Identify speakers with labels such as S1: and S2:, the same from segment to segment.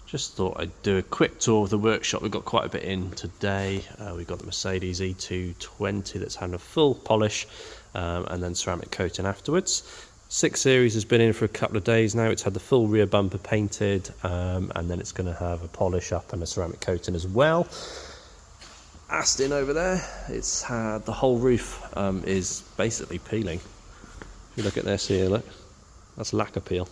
S1: Just thought I'd do a quick tour of the workshop. We've got quite a bit in today. We've got the Mercedes E220 that's had a full polish and then ceramic coating afterwards. 6 Series has been in for a couple of days now. It's had the full rear bumper painted and then it's going to have a polish up and a ceramic coating as well. Aston over there, it's had the whole roof is basically peeling. If you look at this here, look, that's lacquer peel.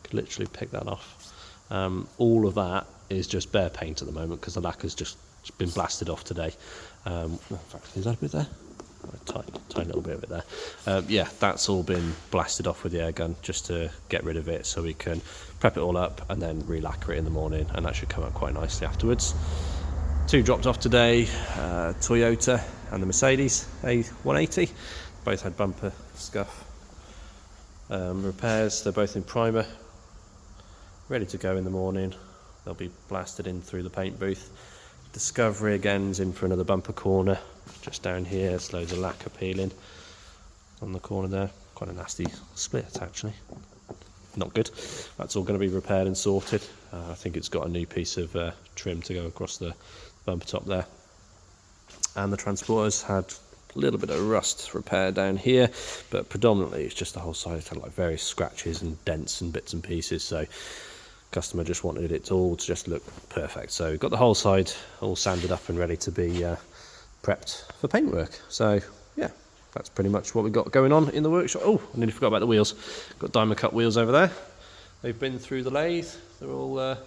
S1: Could literally pick that off. All of that is just bare paint at the moment because the lacquer's just been blasted off today. In fact, is that a bit there? A tiny little bit of it there. Yeah, that's all been blasted off with the air gun just to get rid of it so we can prep it all up and then re-lacquer it in the morning, and that should come out quite nicely afterwards. 2 dropped off today, Toyota and the Mercedes A180. Both had bumper scuff repairs. They're both in primer, ready to go in the morning. They'll be blasted in through the paint booth. Discovery again is in for another bumper corner. Just down here, there's loads of lacquer peeling on the corner there. Quite a nasty split actually. Not good. That's all going to be repaired and sorted. I think it's got a new piece of trim to go across the bumper top there. And the Transporter's had a little bit of rust repair down here, but predominantly it's just the whole side. It's had like various scratches and dents and bits and pieces, so customer just wanted it all to just look perfect. So we've got the whole side all sanded up and ready to be prepped for paintwork. So yeah, that's pretty much what we've got going on in the workshop. Oh, I nearly forgot about the wheels. Got diamond cut wheels over there. They've been through the lathe. They're all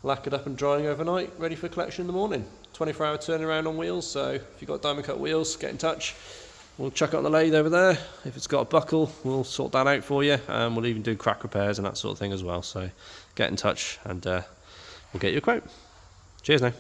S1: lacquered up and drying overnight, ready for collection in the morning. 24-hour turnaround on wheels, so if you've got diamond cut wheels, get in touch. We'll chuck it on the lathe over there. If it's got a buckle, we'll sort that out for you, and we'll even do crack repairs and that sort of thing as well. So get in touch and we'll get you a quote. Cheers now.